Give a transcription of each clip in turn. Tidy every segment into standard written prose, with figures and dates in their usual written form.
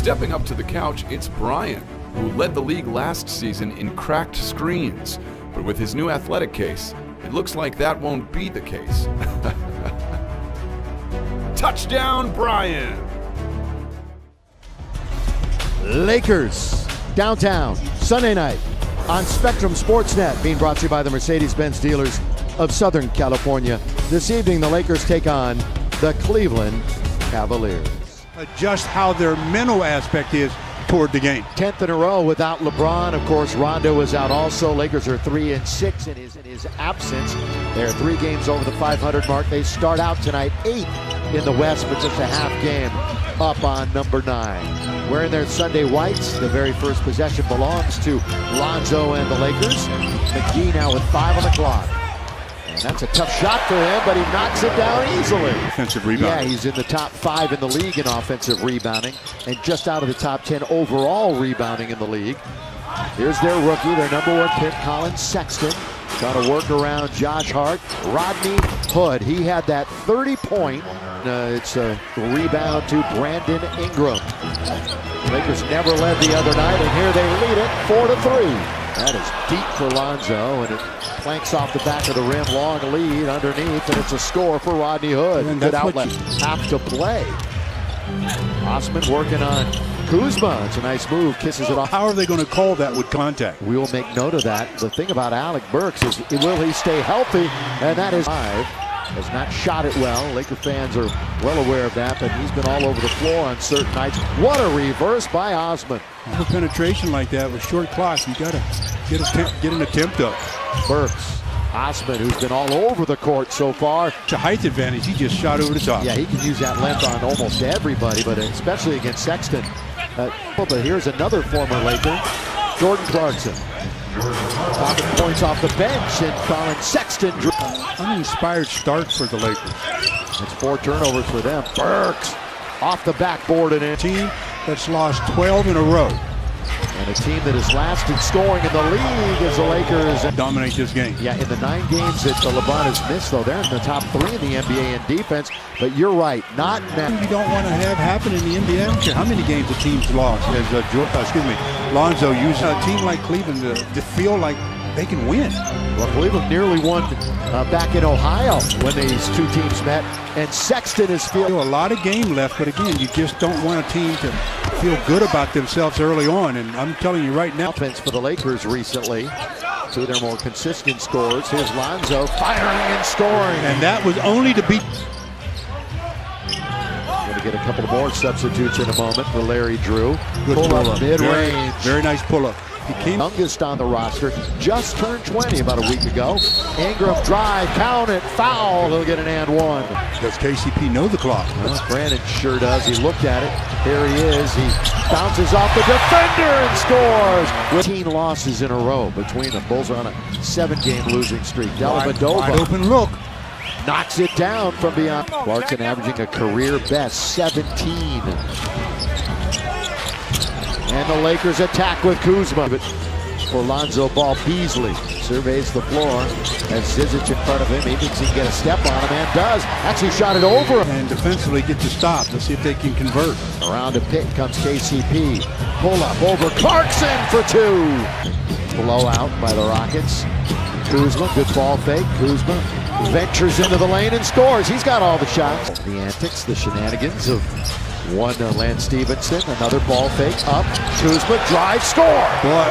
Stepping up to the couch, it's Brian, who led the league last season in cracked screens. But with his new athletic case, it looks like that won't be the case. Touchdown, Brian! Lakers, downtown, Sunday night on Spectrum Sportsnet, being brought to you by the Mercedes-Benz dealers of Southern California. This evening, the Lakers take on the Cleveland Cavaliers. Just how their mental aspect is toward the game. 10th in a row without LeBron. Of course, Rondo is out also. Lakers are 3-6 in his absence. They're 3 games over the 500 mark. They start out tonight 8th in the West, but just a half game up on number 9. Wearing their Sunday whites. The very first possession belongs to Lonzo and the Lakers. McGee now with 5 on the clock. And that's a tough shot for him, but he knocks it down easily. Offensive rebounding. Yeah, he's in the top 5 in the league in offensive rebounding, and just out of the top 10 overall rebounding in the league. Here's their rookie, their number 1 pick, Colin Sexton. Trying to work around Josh Hart. Rodney Hood, he had that 30-point. It's a rebound to Brandon Ingram. The Lakers never led the other night, and here they lead it 4-3. That is deep for Lonzo, and it planks off the back of the rim. Long lead underneath, and it's a score for Rodney Hood. Good outlet. Have to play. Osman working on Kuzma. It's a nice move. Kisses it off. How are they going to call that with contact? We will make note of that. The thing about Alec Burks is, will he stay healthy? And that is 5. Has not shot it well. Laker fans are well aware of that, but he's been all over the floor on certain nights. What a reverse by Osman. For penetration like that with short clock, you got to get an attempt up. Burks, Osman, who's been all over the court so far. It's a height advantage. He just shot over the top. Yeah, he can use that length on almost everybody, but especially against Sexton. But here's another former Laker, Jordan Clarkson. Pocket points off the bench, and Colin Sexton. Uninspired start for the Lakers. It's 4 turnovers for them. Burks off the backboard, and a team that's lost 12 in a row. And a team that is last in scoring in the league is the Lakers. Dominate this game. Yeah, in the 9 games that LeBron has missed, though, they're in the top 3 in the NBA in defense. But you're right, not now. You don't want to have happen in the NBA. I don't care how many games the team's lost. As Lonzo used a team like Cleveland to feel like they can win. Well, Cleveland nearly won back in Ohio when these 2 teams met, and Sexton is feeling a lot of game left, but again, you just don't want a team to feel good about themselves early on, and I'm telling you right now. Offense for the Lakers recently. 2 of their more consistent scores. Here's Lonzo firing and scoring. And that was only to beat. Going to get a couple of more substitutes in a moment for Larry Drew. Good pull-up, mid-range. Very nice pull-up. He came youngest on the roster, just turned 20 about a week ago. Ingram drive, count it, foul. He'll get an and 1. Does KCP know the clock? Well, Brandon sure does. He looked at it. Here he is. He bounces off the defender and scores. With 18 losses in a row between them. Bulls are on a 7-game losing streak. Dellavedova. Wide open look. Knocks it down from beyond. Clarkson averaging a career best 17. And the Lakers attack with Kuzma. For Lonzo Ball, Beasley surveys the floor. Has Zizic in front of him. He thinks he can get a step on him, and does. Actually shot it over. And defensively get to stop. Let's see if they can convert. Around a pick comes KCP. Pull up over Clarkson for 2. Blowout by the Rockets. Kuzma, good ball fake. Kuzma ventures into the lane and scores. He's got all the shots. The antics, the shenanigans of one Lance Stevenson, another ball fake up. Kuzma drive, score. Boy,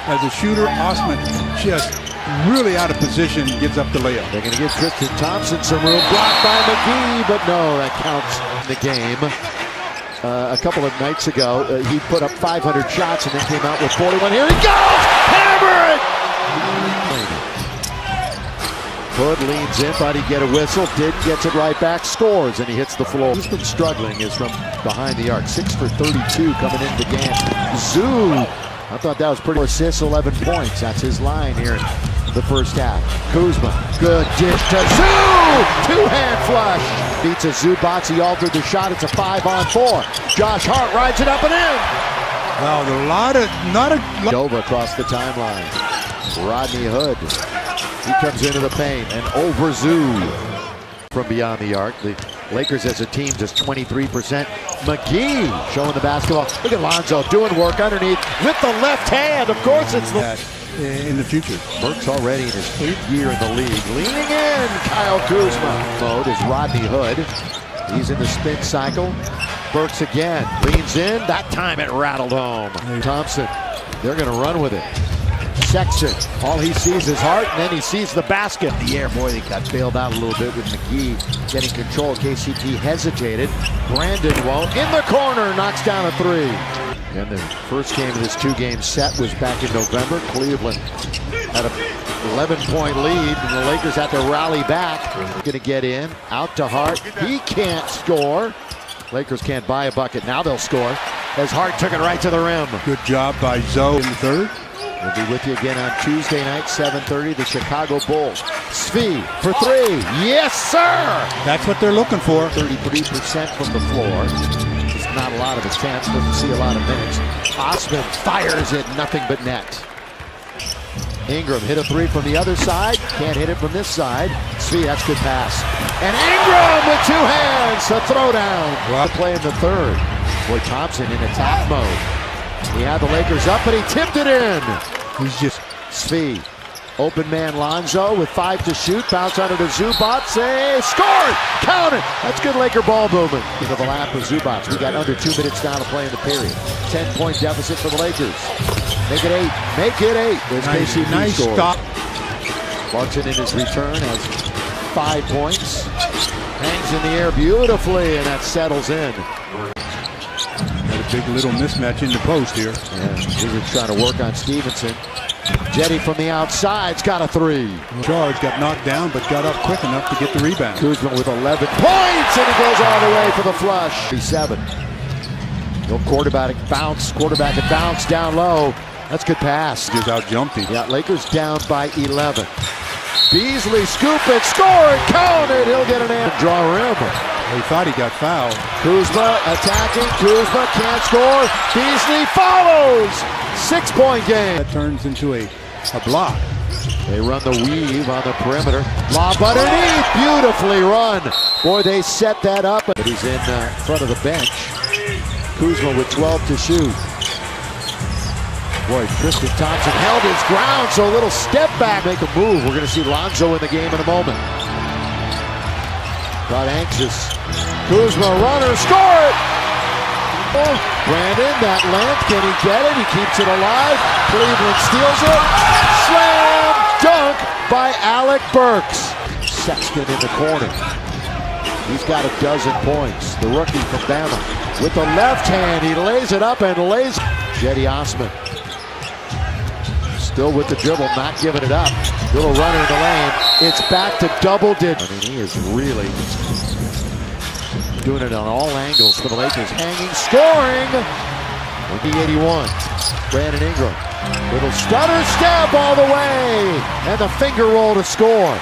as a shooter, Osman just really out of position, gives up the layup. They're going to give Tristan Thompson some room. Blocked by McGee, but no, that counts in the game. A couple of nights ago, he put up 500 shots and then came out with 41. Here he goes! Hammer it! Hood leans in, thought he'd get a whistle, gets it right back, scores, and he hits the floor. He's been struggling, is from behind the arc. 6 for 32 coming into the game. Zoo, I thought that was pretty. Assists, 11 points. That's his line here in the first half. Kuzma, good dish to Zoo! 2-hand flush. Beats a Zubac. He altered the shot. It's a 5-on-4. Josh Hart rides it up and in. Wow, Dova across the timeline. Rodney Hood. He comes into the paint and over Zoo from beyond the arc. The Lakers as a team just 23%. McGee showing the basketball. Look at Lonzo doing work underneath with the left hand. Of course it's the... in the future. Burks already in his 8th year in the league. Leaning in, Kyle Kuzma. Mode is Rodney Hood. He's in the spin cycle. Burks again, leans in. That time it rattled home. Thompson, they're going to run with it. Sexton, all he sees is Hart, and then he sees the basket. The air, boy, they got bailed out a little bit with McGee getting control. KCP hesitated. Brandon won't. In the corner, knocks down a 3. And the first game of this 2-game set was back in November. Cleveland had a 11-point lead, and the Lakers had to rally back. Going to get in, out to Hart. He can't score. Lakers can't buy a bucket. Now they'll score as Hart took it right to the rim. Good job by Zoe in the third. We'll be with you again on Tuesday night, 7:30, the Chicago Bulls. Svi for 3. Yes, sir! That's what they're looking for. 33% from the floor. Just not a lot of attempts, doesn't see a lot of minutes. Osman fires it, nothing but net. Ingram hit a 3 from the other side. Can't hit it from this side. Svi, that's good pass. And Ingram with 2 hands, a throwdown. Well, play in the third. Boy, Thompson in attack mode. He had the Lakers up, but he tipped it in. He's just... Svi, open man Lonzo with 5 to shoot. Bounce under to Zubac. Scored! Count it! That's good Laker ball movement. Into the lap of Zubac. We got under 2 minutes now to play in the period. 10-point deficit for the Lakers. Make it 8. Make it 8. There's KCP nice scores. stop. Clarkson in his return has 5 points. Hangs in the air beautifully, and that settles in. Got a big little mismatch in the post here. Yeah, he was trying to work on Stevenson. Jetty from the outside's got a 3. Charge got knocked down, but got up quick enough to get the rebound. Kuzma with 11 points, and he goes all the way for the flush. 7. No quarterback and bounce down low. That's good pass. Just out-jumped him. Yeah, Lakers down by 11. Beasley scoop it, score it, count it. He'll get an and draw rim. He thought he got fouled. Kuzma attacking. Kuzma can't score. Beasley follows. 6-point game. That turns into a block. They run the weave on the perimeter. Lob underneath. Beautifully run. Boy, they set that up. But he's in front of the bench. Kuzma with 12 to shoot. Boy, Tristan Thompson held his ground, so a little step back, make a move. We're going to see Lonzo in the game in a moment. Got anxious. Kuzma, runner, score it! Oh, Brandon, that length, can he get it? He keeps it alive. Cleveland steals it. Slam dunk by Alec Burks. Sexton in the corner. He's got a dozen points. The rookie from Bama. With the left hand, he lays it up and lays. Jetty Osman. Still with the dribble, not giving it up. Little runner in the lane. It's back to double digits. I mean, he is really doing it on all angles for the Lakers. Hanging, scoring. The 81. Brandon Ingram. Little stutter step all the way. And the finger roll to score.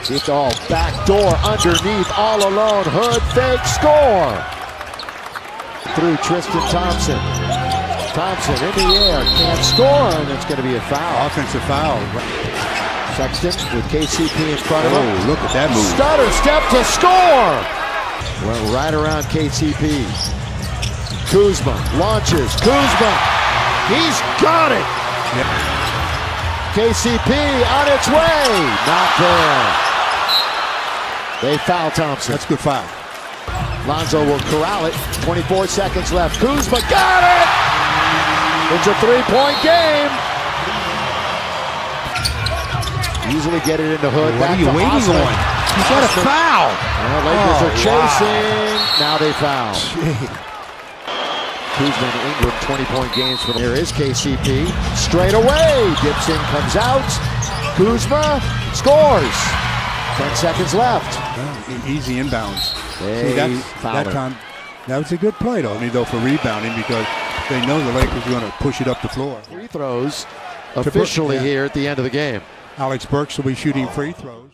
It's all backdoor underneath, all alone. Hood fake, score. Through Tristan Thompson. Thompson in the air, can't score, and it's going to be a foul. Offensive foul. Sexton with KCP in front of him. Oh, look at that move. Stutter step to score. Went right around KCP. Kuzma launches. Kuzma, he's got it. Yep. KCP on its way. Not there. They foul Thompson. That's a good foul. Lonzo will corral it. 24 seconds left. Kuzma got it. It's a 3-point game. Easily get it into Hood. What are you waiting Osman. on? He's got a foul. The Lakers are chasing. Wow. Now they foul. Kuzma and Ingram, 20-point games for them. Here is KCP. Straight away. Dips in, comes out. Kuzma scores. 10 seconds left. Well, easy inbounds. See, that time, that was a good play, though, for rebounding, because they know the Lakers are going to push it up the floor. Free throws officially here at the end of the game. Alex Burks will be shooting free throws.